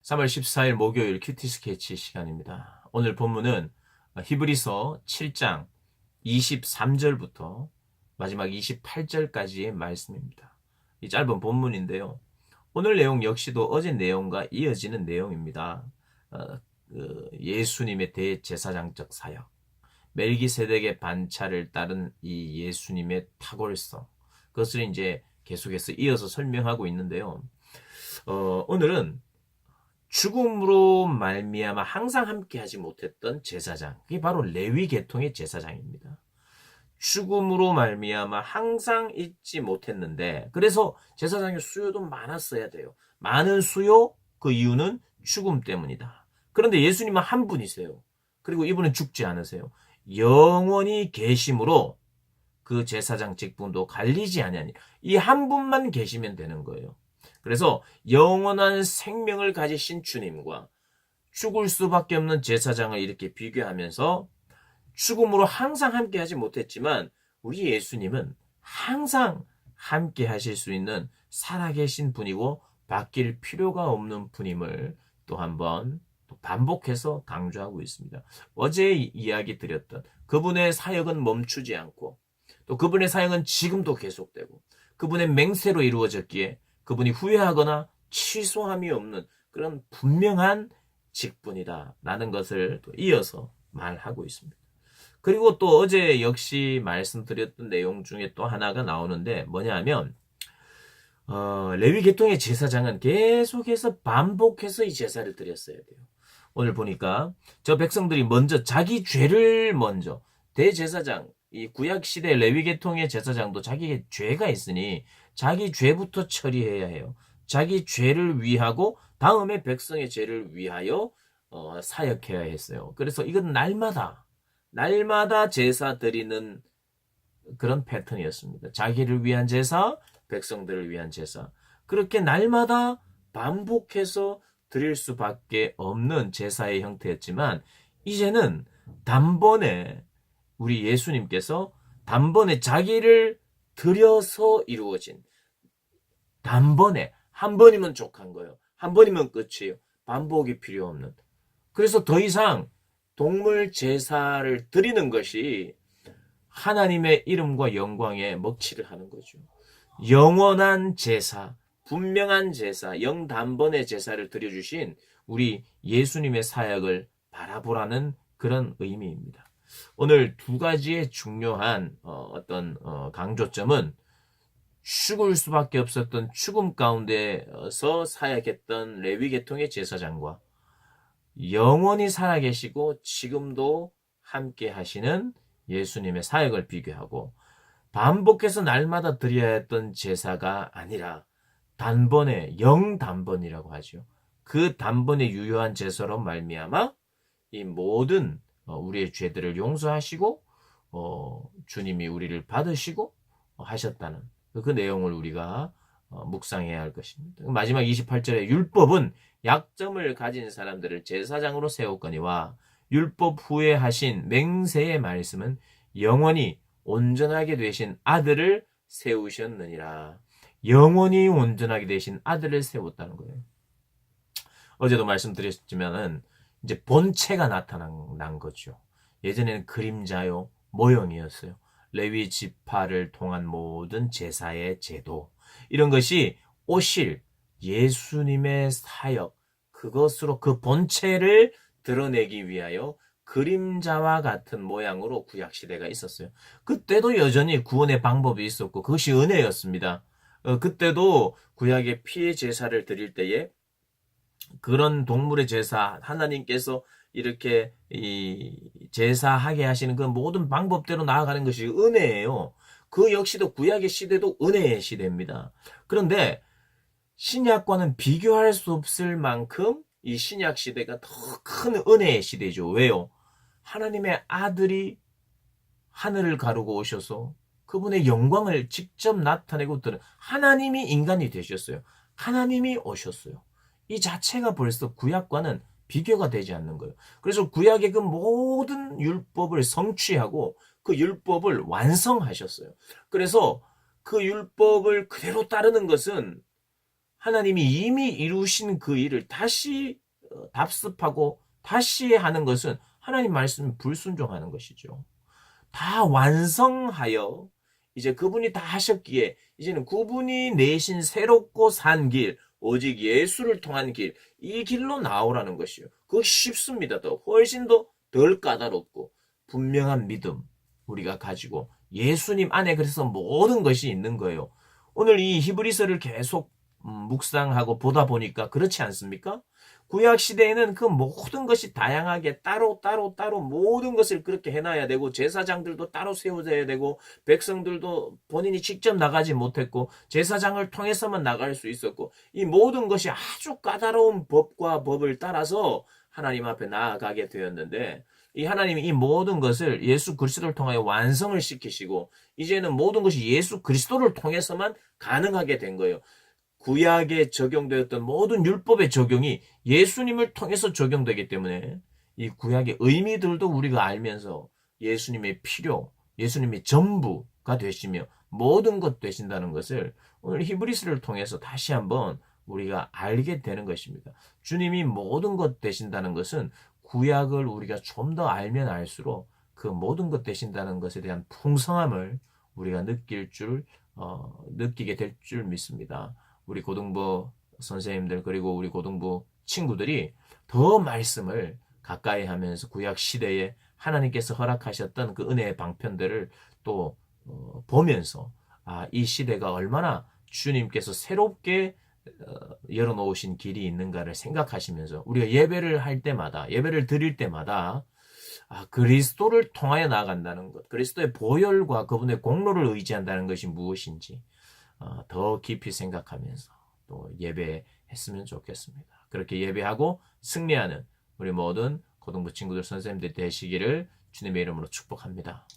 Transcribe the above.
3월 14일 목요일 큐티 스케치 시간입니다. 오늘 본문은 히브리서 7장 23절부터 마지막 28절까지의 말씀입니다. 이 짧은 본문인데요. 오늘 내용 역시도 어제 내용과 이어지는 내용입니다. 예수님의 대제사장적 사역, 멜기세덱의 반차를 따른 이 예수님의 탁월성, 그것을 이제 계속해서 이어서 설명하고 있는데요. 오늘은 죽음으로 말미암아 항상 함께하지 못했던 제사장, 그게 바로 레위 계통의 제사장입니다. 죽음으로 말미암아 항상 잊지 못했는데, 그래서 제사장의 수요도 많았어야 돼요. 많은 수요, 그 이유는 죽음 때문이다. 그런데 예수님은 한 분이세요. 그리고 이분은 죽지 않으세요. 영원히 계심으로 그 제사장 직분도 갈리지 아니하니, 이 한 분만 계시면 되는 거예요. 그래서 영원한 생명을 가지신 주님과 죽을 수밖에 없는 제사장을 이렇게 비교하면서 죽음으로 항상 함께 하지 못했지만 우리 예수님은 항상 함께 하실 수 있는 살아계신 분이고 바뀔 필요가 없는 분임을 또 한번 반복해서 강조하고 있습니다. 어제 이야기 드렸던 그분의 사역은 멈추지 않고 또 그분의 사역은 지금도 계속되고 그분의 맹세로 이루어졌기에 그분이 후회하거나 취소함이 없는 그런 분명한 직분이다라는 것을 또 이어서 말하고 있습니다. 그리고 또 어제 역시 말씀드렸던 내용 중에 또 하나가 나오는데 뭐냐 하면 레위 계통의 제사장은 계속해서 반복해서 이 제사를 드렸어야 돼요. 오늘 보니까 저 백성들이 먼저 자기 죄를 먼저 대제사장, 이 구약시대 레위 계통의 제사장도 자기의 죄가 있으니 자기 죄부터 처리해야 해요. 자기 죄를 위하고 다음에 백성의 죄를 위하여 사역해야 했어요. 그래서 이건 날마다 제사 드리는 그런 패턴이었습니다. 자기를 위한 제사, 백성들을 위한 제사. 그렇게 날마다 반복해서 드릴 수밖에 없는 제사의 형태였지만 이제는 단번에 우리 예수님께서 단번에 자기를 드려서 이루어진, 단번에 한 번이면 족한 거예요. 한 번이면 끝이에요. 반복이 필요 없는. 그래서 더 이상 동물 제사를 드리는 것이 하나님의 이름과 영광에 먹칠을 하는 거죠. 영원한 제사, 분명한 제사, 영단번의 제사를 드려주신 우리 예수님의 사역을 바라보라는 그런 의미입니다. 오늘 두 가지의 중요한 어떤 강조점은 죽을 수밖에 없었던 죽음 가운데서 사역했던 레위 계통의 제사장과 영원히 살아계시고 지금도 함께 하시는 예수님의 사역을 비교하고 반복해서 날마다 드려야 했던 제사가 아니라 단번에 영단번이라고 하죠. 그 단번에 유효한 제사로 말미암아 이 모든 우리의 죄들을 용서하시고 주님이 우리를 받으시고 하셨다는 그 내용을 우리가 묵상해야 할 것입니다. 마지막 28절에 율법은 약점을 가진 사람들을 제사장으로 세웠거니와 율법 후에 하신 맹세의 말씀은 영원히 온전하게 되신 아들을 세우셨느니라. 영원히 온전하게 되신 아들을 세웠다는 거예요. 어제도 말씀드렸지만은 이제 본체가 나타난 거죠. 예전에는 그림자요, 모형이었어요. 레위 지파를 통한 모든 제사의 제도, 이런 것이 오실 예수님의 사역, 그것으로 그 본체를 드러내기 위하여 그림자와 같은 모양으로 구약시대가 있었어요. 그때도 여전히 구원의 방법이 있었고 그것이 은혜였습니다. 그때도 구약의 피의 제사를 드릴 때에 그런 동물의 제사, 하나님께서 이렇게 이 제사하게 하시는 그 모든 방법대로 나아가는 것이 은혜예요. 그 역시도 구약의 시대도 은혜의 시대입니다. 그런데 신약과는 비교할 수 없을 만큼 이 신약 시대가 더 큰 은혜의 시대죠. 왜요? 하나님의 아들이 하늘을 가르고 오셔서 그분의 영광을 직접 나타내고 드는, 하나님이 인간이 되셨어요. 하나님이 오셨어요. 이 자체가 벌써 구약과는 비교가 되지 않는 거예요. 그래서 구약의 그 모든 율법을 성취하고 그 율법을 완성하셨어요. 그래서 그 율법을 그대로 따르는 것은 하나님이 이미 이루신 그 일을 다시 답습하고 다시 하는 것은 하나님 말씀에 불순종하는 것이죠. 다 완성하여 이제 그분이 다 하셨기에 이제는 그분이 내신 새롭고 산 길, 오직 예수를 통한 길, 이 길로 나오라는 것이요. 그거 쉽습니다. 더 훨씬 더 덜 까다롭고 분명한 믿음 우리가 가지고 예수님 안에 그래서 모든 것이 있는 거예요. 오늘 이 히브리서를 계속 묵상하고 보다 보니까 그렇지 않습니까? 구약 시대에는 그 모든 것이 다양하게 따로 모든 것을 그렇게 해놔야 되고 제사장들도 따로 세워져야 되고 백성들도 본인이 직접 나가지 못했고 제사장을 통해서만 나갈 수 있었고 이 모든 것이 아주 까다로운 법과 법을 따라서 하나님 앞에 나아가게 되었는데 이 하나님이 이 모든 것을 예수 그리스도를 통하여 완성을 시키시고 이제는 모든 것이 예수 그리스도를 통해서만 가능하게 된 거예요. 구약에 적용되었던 모든 율법의 적용이 예수님을 통해서 적용되기 때문에 이 구약의 의미들도 우리가 알면서 예수님의 필요, 예수님의 전부가 되시며 모든 것 되신다는 것을 오늘 히브리서를 통해서 다시 한번 우리가 알게 되는 것입니다. 주님이 모든 것 되신다는 것은 구약을 우리가 좀 더 알면 알수록 그 모든 것 되신다는 것에 대한 풍성함을 우리가 느끼게 될 줄 믿습니다. 우리 고등부 선생님들 그리고 우리 고등부 친구들이 더 말씀을 가까이 하면서 구약 시대에 하나님께서 허락하셨던 그 은혜의 방편들을 또 보면서 이 시대가 얼마나 주님께서 새롭게 열어놓으신 길이 있는가를 생각하시면서 우리가 예배를 할 때마다 예배를 드릴 때마다 그리스도를 통하여 나아간다는 것, 그리스도의 보혈과 그분의 공로를 의지한다는 것이 무엇인지 더 깊이 생각하면서 또 예배했으면 좋겠습니다. 그렇게 예배하고 승리하는 우리 모든 고등부 친구들 선생님들 되시기를 주님의 이름으로 축복합니다.